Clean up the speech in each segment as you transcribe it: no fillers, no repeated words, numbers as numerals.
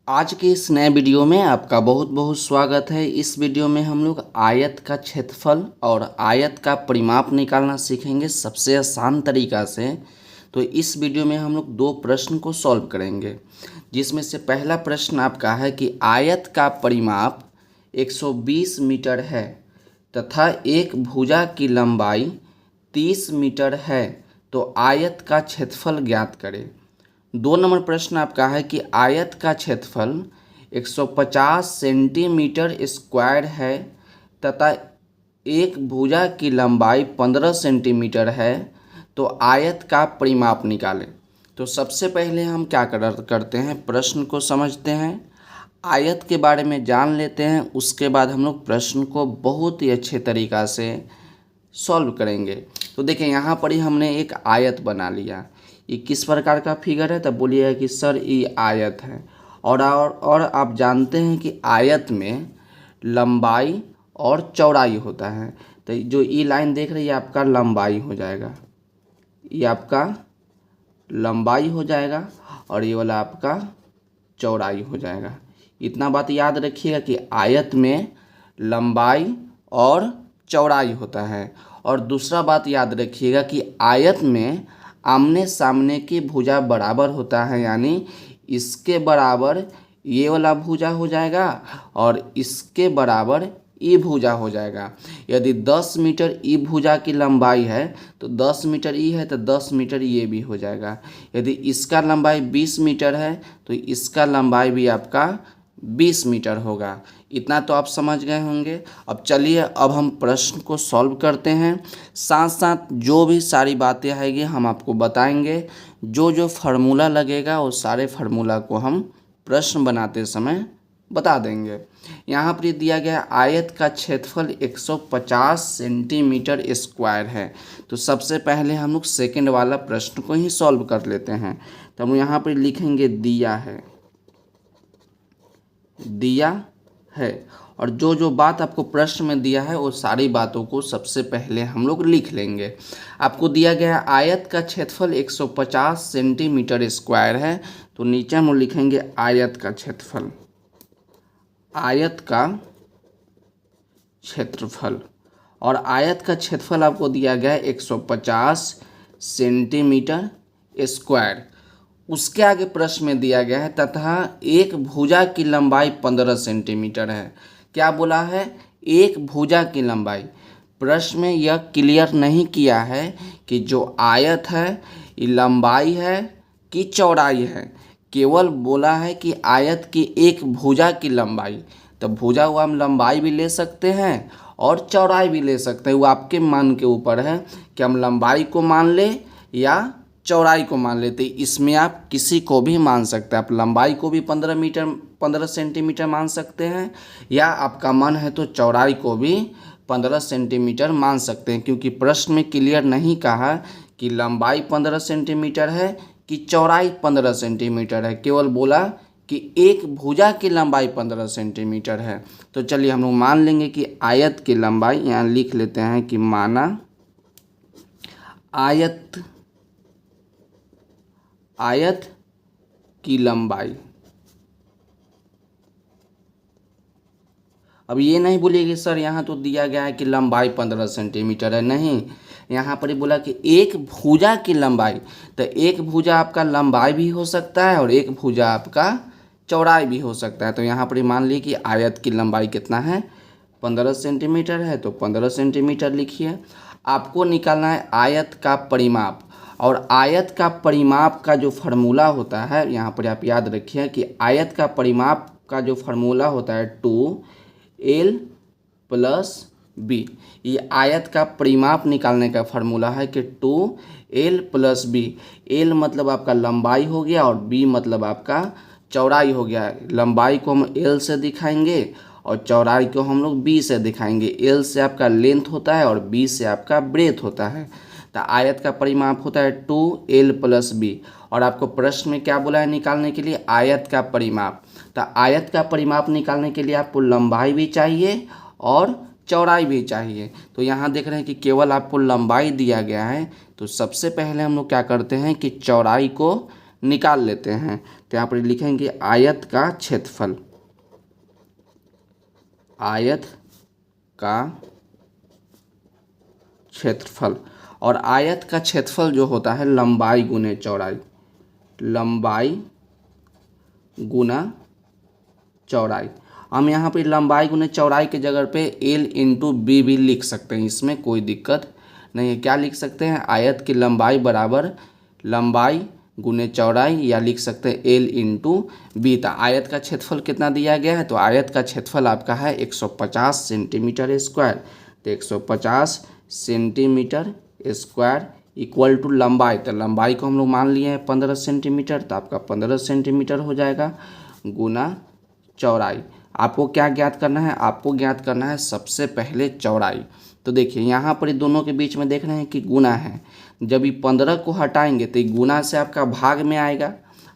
आज के इस नए वीडियो में आपका बहुत बहुत स्वागत है। इस वीडियो में हम लोग आयत का क्षेत्रफल और आयत का परिमाप निकालना सीखेंगे सबसे आसान तरीका से। तो इस वीडियो में हम लोग दो प्रश्न को सॉल्व करेंगे, जिसमें से पहला प्रश्न आपका है कि आयत का परिमाप 120 मीटर है तथा एक भुजा की लंबाई 30 मीटर है, तो आयत का क्षेत्रफल ज्ञात करें। 2 नंबर प्रश्न आपका है कि आयत का क्षेत्रफल 150 सेंटीमीटर स्क्वायर है तथा एक भुजा की लंबाई 15 सेंटीमीटर है, तो आयत का परिमाप निकालें। तो सबसे पहले हम क्या करते हैं, प्रश्न को समझते हैं, आयत के बारे में जान लेते हैं। उसके बाद हम लोग प्रश्न को बहुत ही अच्छे तरीक़ा से सॉल्व करेंगे। तो देखिए यहाँ पर ही हमने एक आयत बना लिया। ये किस प्रकार का फिगर है, तब बोलिएगा कि सर ये आयत है। और आप जानते हैं कि आयत में लंबाई और चौड़ाई होता है। तो जो ये लाइन देख रही है आपका लंबाई हो जाएगा, ये आपका लंबाई हो जाएगा और ये वाला आपका चौड़ाई हो जाएगा। इतना बात याद रखिएगा कि आयत में लंबाई और चौड़ाई होता है। और दूसरा बात याद रखिएगा कि आयत में आमने सामने की भुजा बराबर होता है, यानी इसके बराबर ये वाला भुजा हो जाएगा और इसके बराबर ये भुजा हो जाएगा। यदि 10 मीटर ई भुजा की लंबाई है तो 10 मीटर ई है तो 10 मीटर ये भी हो जाएगा। यदि इसका लंबाई 20 मीटर है तो इसका लंबाई भी आपका 20 मीटर होगा। इतना तो आप समझ गए होंगे। अब चलिए अब हम प्रश्न को सॉल्व करते हैं। साथ साथ जो भी सारी बातें आएगी हम आपको बताएंगे। जो जो फार्मूला लगेगा वो सारे फार्मूला को हम प्रश्न बनाते समय बता देंगे। यहाँ पर दिया गया आयत का क्षेत्रफल 150 सेंटीमीटर स्क्वायर है। तो सबसे पहले हम लोग सेकेंड वाला प्रश्न को ही सॉल्व कर लेते हैं। तो हम यहाँ पर लिखेंगे दिया है और जो जो बात आपको प्रश्न में दिया है वो सारी बातों को सबसे पहले हम लोग लिख लेंगे। आपको दिया गया आयत का क्षेत्रफल 150 सेंटीमीटर स्क्वायर है, तो नीचे हम लिखेंगे आयत का क्षेत्रफल। आयत का क्षेत्रफल और आयत का क्षेत्रफल आपको दिया गया है 150 सेंटीमीटर स्क्वायर। उसके आगे प्रश्न में दिया गया है तथा एक भुजा की लंबाई 15 सेंटीमीटर है। क्या बोला है? एक भुजा की लंबाई। प्रश्न में यह क्लियर नहीं किया है कि जो आयत है ये लंबाई है कि चौड़ाई है। केवल बोला है कि आयत की एक भुजा की लंबाई। तो भुजा हुआ हम लंबाई भी ले सकते हैं और चौड़ाई भी ले सकते हैं। वो आपके मन के ऊपर है कि हम लंबाई को मान ले या चौड़ाई को मान लेते। इसमें आप किसी को भी मान सकते हैं। आप लंबाई को भी 15 सेंटीमीटर मान सकते हैं या आपका मन है तो चौड़ाई को भी 15 सेंटीमीटर मान सकते हैं, क्योंकि प्रश्न में क्लियर नहीं कहा कि लंबाई 15 सेंटीमीटर है कि चौड़ाई 15 सेंटीमीटर है। केवल बोला कि एक भुजा की लंबाई 15 सेंटीमीटर है। तो चलिए हम लोग मान लेंगे कि आयत की लंबाई, यहाँ लिख लेते हैं कि माना आयत की लंबाई। अब ये नहीं बोलिए सर यहाँ तो दिया गया है कि लंबाई 15 सेंटीमीटर है। नहीं, यहाँ पर ही बोला कि एक भुजा की लंबाई। तो एक भुजा आपका लंबाई भी हो सकता है और एक भुजा आपका चौड़ाई भी हो सकता है। तो यहाँ पर ही मान लीजिए कि आयत की लंबाई कितना है, 15 सेंटीमीटर है, तो 15 सेंटीमीटर लिखिए। आपको निकालना है आयत का परिमाप, और आयत का परिमाप का जो फार्मूला होता है, यहाँ पर आप याद रखिए कि आयत का परिमाप का जो फार्मूला होता है 2l + b। ये आयत का परिमाप निकालने का फार्मूला है कि 2l + b। l मतलब आपका लंबाई हो गया और b मतलब आपका चौड़ाई हो गया। लंबाई को हम l से दिखाएंगे और चौड़ाई को हम लोग b से दिखाएंगे। l से आपका लेंथ होता है और b से आपका ब्रेथ होता है। तो आयत का परिमाप होता है 2l + b। और आपको प्रश्न में क्या बोला है निकालने के लिए? आयत का परिमाप। तो आयत का परिमाप निकालने के लिए आपको लंबाई भी चाहिए और चौड़ाई भी चाहिए। तो यहाँ देख रहे हैं कि केवल आपको लंबाई दिया गया है, तो सबसे पहले हम लोग क्या करते हैं कि चौड़ाई को निकाल लेते हैं। तो यहाँ पर लिखेंगे आयत का क्षेत्रफल, आयत का क्षेत्रफल। और आयत का क्षेत्रफल जो होता है लंबाई गुने चौड़ाई, लंबाई गुना चौड़ाई। हम यहाँ पे लंबाई गुने चौड़ाई के जगह पे L इंटू बी भी लिख सकते हैं, इसमें कोई दिक्कत नहीं है। क्या लिख सकते हैं, आयत की लंबाई बराबर लंबाई गुने चौड़ाई, या लिख सकते हैं L इंटू बी। तो आयत का क्षेत्रफल कितना दिया गया है, तो आयत का क्षेत्रफल आपका है 150 सेंटीमीटर स्क्वायर। तो 150 सेंटीमीटर स्क्वायर इक्वल टू लंबाई, तो लंबाई को हम लोग मान लिए हैं 15 सेंटीमीटर, तो आपका 15 सेंटीमीटर हो जाएगा, गुना चौड़ाई। आपको क्या ज्ञात करना है, आपको ज्ञात करना है सबसे पहले चौड़ाई। तो देखिए यहाँ पर दोनों के बीच में देख रहे हैं कि गुना है, जब ये 15 को हटाएंगे तो ये गुना से आपका भाग में आएगा।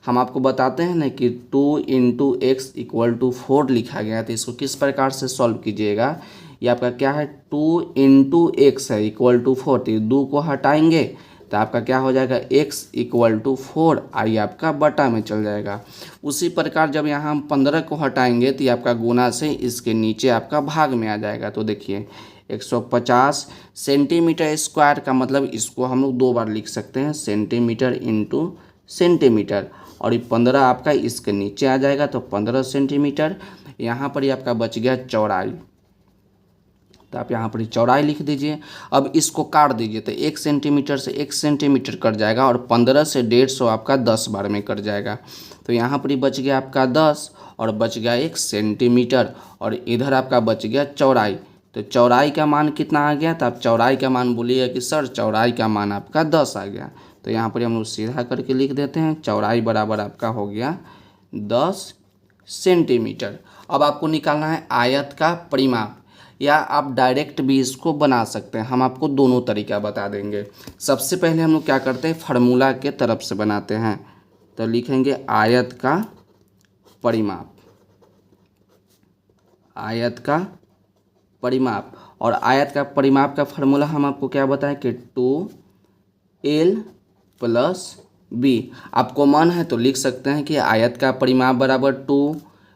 हम आपको बताते हैं ना कि 2 इंटू एक्स इक्वल टू 4 लिखा गया है, तो इसको किस प्रकार से सॉल्व कीजिएगा। ये आपका क्या है, 2 इंटू एक्स है इक्वल टू 4, तो 2 को हटाएंगे तो आपका क्या हो जाएगा, x इक्वल टू 4, आई आपका बटा में चल जाएगा। उसी प्रकार जब यहाँ हम 15 को हटाएंगे तो ये आपका गुना से इसके नीचे आपका भाग में आ जाएगा। तो देखिए 150 सेंटीमीटर स्क्वायर का मतलब इसको हम लोग 2 बार लिख सकते हैं, सेंटीमीटर इंटू सेंटीमीटर, और ये 15 आपका इसके नीचे आ जाएगा, तो 15 सेंटीमीटर। यहाँ पर ही आपका बच गया चौड़ाई, तो आप यहाँ पर चौड़ाई लिख दीजिए। अब इसको काट दीजिए तो 1 सेंटीमीटर से 1 सेंटीमीटर कट जाएगा, और 15 से 150 आपका 10 बार में कट जाएगा। तो यहाँ पर ही बच गया आपका 10 और बच गया 1 सेंटीमीटर, और इधर आपका बच गया चौड़ाई। तो चौड़ाई का मान कितना आ गया, तो आप चौड़ाई का मान बोलिएगा कि सर चौड़ाई का मान आपका 10 आ गया। तो यहाँ पर हम लोग सीधा करके लिख देते हैं, चौड़ाई बराबर आपका हो गया 10 सेंटीमीटर। अब आपको निकालना है आयत का परिमाप, या आप डायरेक्ट भी इसको बना सकते हैं, हम आपको दोनों तरीका बता देंगे। सबसे पहले हम लोग क्या करते हैं, फार्मूला के तरफ से बनाते हैं। तो लिखेंगे आयत का परिमाप, आयत का परिमाप। और आयत का परिमाप का फार्मूला हम आपको क्या बताएं कि 2L प्लस B। आपको मन है तो लिख सकते हैं कि आयत का परिमाप बराबर 2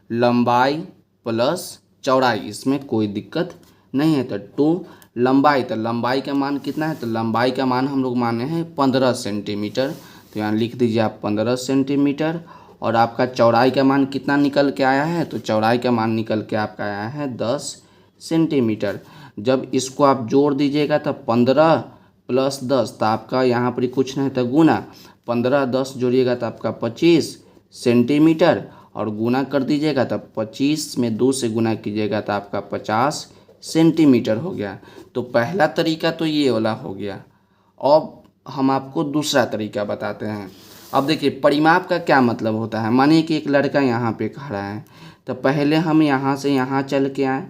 लंबाई प्लस चौड़ाई, इसमें कोई दिक्कत नहीं है। तो 2 लंबाई, तो लंबाई का मान कितना है, तो लंबाई का मान हम लोग माने हैं 15 सेंटीमीटर, तो यहाँ लिख दीजिए आप 15 सेंटीमीटर। और आपका चौड़ाई का मान कितना निकल के आया है, तो चौड़ाई का मान निकल के आपका आया है 10 सेंटीमीटर। जब इसको आप जोड़ दीजिएगा तो 15 प्लस 10, तो आपका यहाँ पर कुछ नहीं तो गुना, 15 10 जोड़िएगा तो आपका 25 सेंटीमीटर, और गुना कर दीजिएगा तो 25 में 2 से गुना कीजिएगा तो आपका 50 सेंटीमीटर हो गया। तो पहला तरीका तो ये वाला हो गया। अब हम आपको दूसरा तरीका बताते हैं। अब देखिए परिमाप का क्या मतलब होता है, मानिए कि एक लड़का यहाँ पे खड़ा है, तो पहले हम यहाँ से यहाँ चल के आए,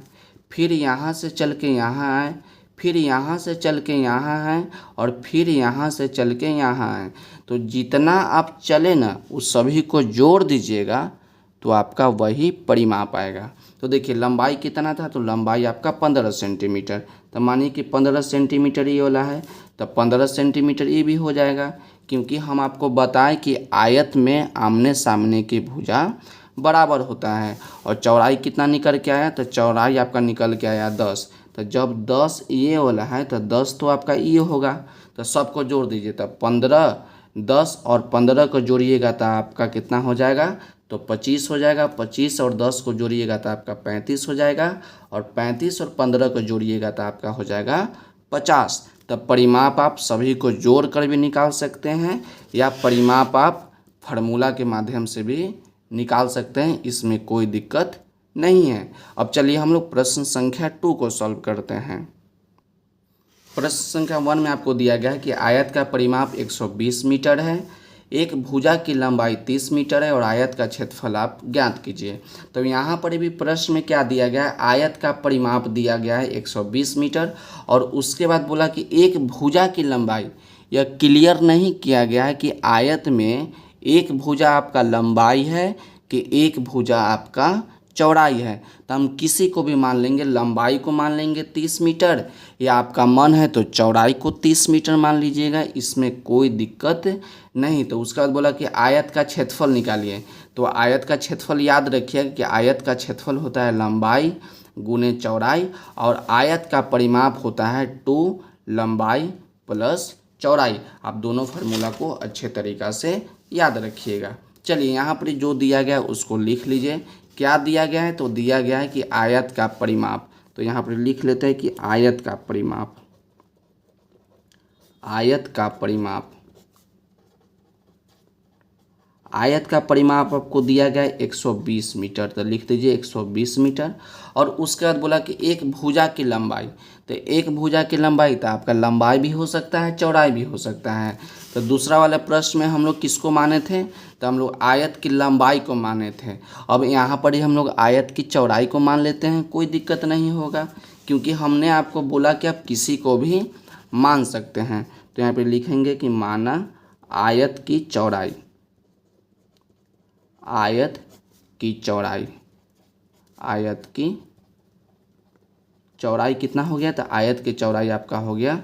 फिर यहाँ से चल के यहाँ आए, फिर यहाँ से चल के यहाँ आए, और फिर यहाँ से चल के यहाँ आए। तो जितना आप चले ना उस सभी को जोड़ दीजिएगा तो आपका वही परिमाप आएगा। तो देखिए लंबाई कितना था, तो लंबाई आपका 15 सेंटीमीटर, तो मानिए कि 15 सेंटीमीटर ये वाला है, तो 15 सेंटीमीटर ये भी हो जाएगा, क्योंकि हम आपको बताएं कि आयत में आमने सामने की भुजा बराबर होता है। और चौड़ाई कितना निकल के आया, तो चौड़ाई आपका निकल के आया 10। तो जब 10 ये वाला है तो 10 तो आपका ये होगा, तो सबको जोड़ दीजिए, तो 15 10 और 15 को जोड़िएगा तो आपका कितना हो जाएगा, तो 25 हो जाएगा। 25 और 10 को जोड़िएगा तो आपका 35 हो जाएगा, और 35 और 15 को जोड़िएगा तो आपका हो जाएगा 50। तब परिमाप आप सभी को जोड़ कर भी निकाल सकते हैं, या परिमाप आप फार्मूला के माध्यम से भी निकाल सकते हैं, इसमें कोई दिक्कत नहीं है। अब चलिए हम लोग प्रश्न संख्या 2 को सॉल्व करते हैं। प्रश्न संख्या 1 में आपको दिया गया है कि आयत का परिमाप 120 मीटर है, एक भुजा की लंबाई 30 मीटर है, और आयत का क्षेत्रफल आप ज्ञात कीजिए। तो यहाँ पर भी प्रश्न में क्या दिया गया है, आयत का परिमाप दिया गया है 120 मीटर, और उसके बाद बोला कि एक भुजा की लंबाई। यह क्लियर नहीं किया गया है कि आयत में एक भुजा आपका लंबाई है कि एक भुजा आपका चौड़ाई है। तो हम किसी को भी मान लेंगे, लंबाई को मान लेंगे 30 मीटर, या आपका मन है तो चौड़ाई को 30 मीटर मान लीजिएगा, इसमें कोई दिक्कत नहीं। तो उसके बाद बोला कि आयत का क्षेत्रफल निकालिए। तो आयत का क्षेत्रफल याद रखिएगा कि आयत का क्षेत्रफल होता है लंबाई गुने चौड़ाई, और आयत का परिमाप होता है 2 लंबाई प्लस चौड़ाई। आप दोनों फार्मूला को अच्छे तरीक़ा से याद रखिएगा। चलिए यहाँ पर जो दिया गया है उसको लिख लीजिए। क्या दिया गया है? तो दिया गया है कि आयत का परिमाप, तो यहाँ पर लिख लेते हैं कि आयत का परिमाप, आयत का परिमाप, आयत का परिमाप आपको दिया गया है 120 मीटर, तो लिख दीजिए 120 मीटर। और उसके बाद बोला कि एक भुजा की लंबाई, तो एक भुजा की लंबाई तो आपका लंबाई भी हो सकता है चौड़ाई भी हो सकता है। तो दूसरा वाला प्रश्न में हम लोग किसको माने थे? तो हम लोग आयत की लंबाई को माने थे। अब यहाँ पर ही हम लोग आयत की चौड़ाई को मान लेते हैं, कोई दिक्कत नहीं होगा, क्योंकि हमने आपको बोला कि आप किसी को भी मान सकते हैं। तो यहाँ पर लिखेंगे कि माना आयत की चौड़ाई, आयत की चौड़ाई, आयत की चौड़ाई कितना हो गया? तो आयत की चौड़ाई आपका हो गया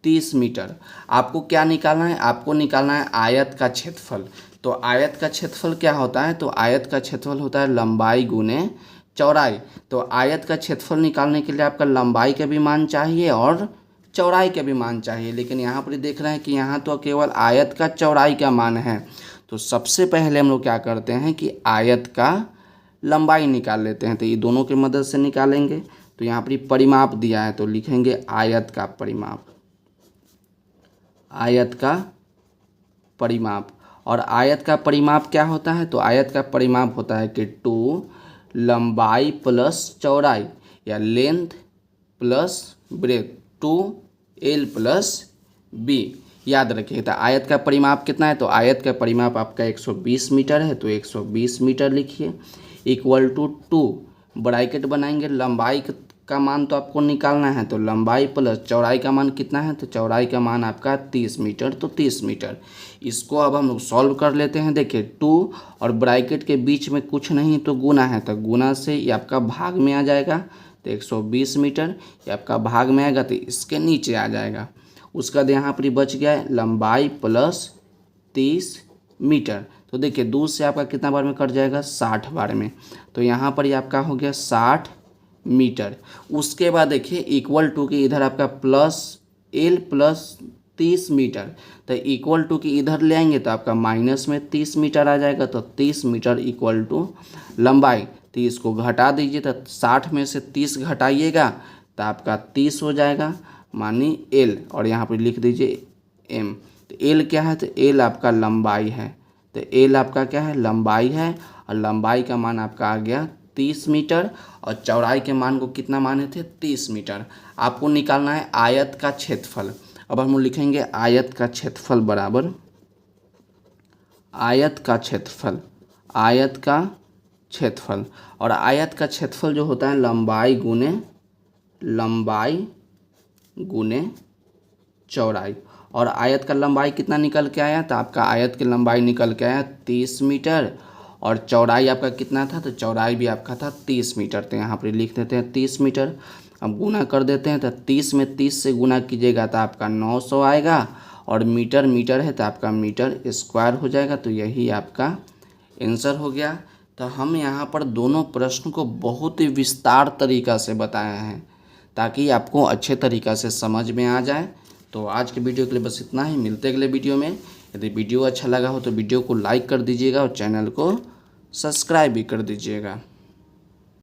30 मीटर। आपको क्या निकालना है? आपको निकालना है आयत का क्षेत्रफल। तो आयत का क्षेत्रफल क्या होता है? तो आयत का क्षेत्रफल होता है लंबाई गुने चौड़ाई। तो आयत का क्षेत्रफल निकालने के लिए आपका लंबाई का भी मान चाहिए और चौड़ाई का भी मान चाहिए, लेकिन यहाँ पर देख रहे हैं कि यहाँ तो केवल आयत का चौड़ाई का मान है। तो सबसे पहले हम लोग क्या करते हैं कि आयत का लंबाई निकाल लेते हैं। तो ये दोनों की मदद से निकालेंगे। तो यहाँ पर परिमाप दिया है तो लिखेंगे आयत का परिमाप, आयत का परिमाप। और आयत का परिमाप क्या होता है? तो आयत का परिमाप होता है कि 2 लंबाई प्लस चौड़ाई, या length plus breadth, 2L plus B। याद रखिए। तो आयत का परिमाप कितना है? तो आयत का परिमाप आपका 120 मीटर है, तो 120 मीटर लिखिए इक्वल टू 2 ब्रैकेट बनाएंगे। लंबाई का मान तो आपको निकालना है, तो लंबाई प्लस चौड़ाई का मान कितना है? तो चौड़ाई का मान आपका 30 मीटर, तो 30 मीटर। इसको अब हम लोग सॉल्व कर लेते हैं। देखिए 2 और ब्रैकेट के बीच में कुछ नहीं तो गुना है, तो गुना से ये आपका भाग में आ जाएगा। तो 120 मीटर ये आपका भाग में आएगा तो इसके नीचे आ जाएगा। उसका बाद यहाँ पर बच गया है लंबाई प्लस 30 मीटर। तो देखिए 2 से आपका कितना बार में कट जाएगा? 60 बार में। तो यहाँ पर ये आपका हो गया 60 मीटर। उसके बाद देखिए इक्वल टू के इधर आपका प्लस L प्लस 30 मीटर, तो इक्वल टू की इधर ले आएंगे तो आपका माइनस में 30 मीटर आ जाएगा। तो 30 मीटर इक्वल टू लंबाई, तो इसको घटा दीजिए। तो 60 में से 30 घटाइएगा तो आपका 30 हो जाएगा, मानी L, और यहाँ पर लिख दीजिए M। तो L क्या है? तो L आपका लंबाई है। तो L आपका क्या है? लंबाई है, और लंबाई का मान आपका आ गया 30 मीटर, और चौड़ाई के मान को कितना माने थे? 30 मीटर। आपको निकालना है आयत का क्षेत्रफल। अब हम लिखेंगे आयत का क्षेत्रफल बराबर आयत का क्षेत्रफल, आयत का क्षेत्रफल। और आयत का क्षेत्रफल जो होता है लंबाई गुने चौड़ाई। और आयत का लंबाई कितना निकल के आया? तो आपका आयत की लंबाई निकल के आया 30 मीटर, और चौड़ाई आपका कितना था? तो चौड़ाई भी आपका था 30 मीटर। तो यहाँ पर लिख देते हैं 30 मीटर। अब गुना कर देते हैं, तो 30 में 30 से गुना कीजिएगा तो आपका 900 आएगा, और मीटर मीटर है तो आपका मीटर स्क्वायर हो जाएगा। तो यही आपका आंसर हो गया। तो हम यहाँ पर दोनों प्रश्न को बहुत ही विस्तार तरीक़ा से बताए हैं ताकि आपको अच्छे तरीक़ा से समझ में आ जाए। तो आज के वीडियो के लिए बस इतना ही, मिलते हैं अगले वीडियो में। यदि वीडियो अच्छा लगा हो तो वीडियो को लाइक कर दीजिएगा और चैनल को सब्सक्राइब भी कर दीजिएगा।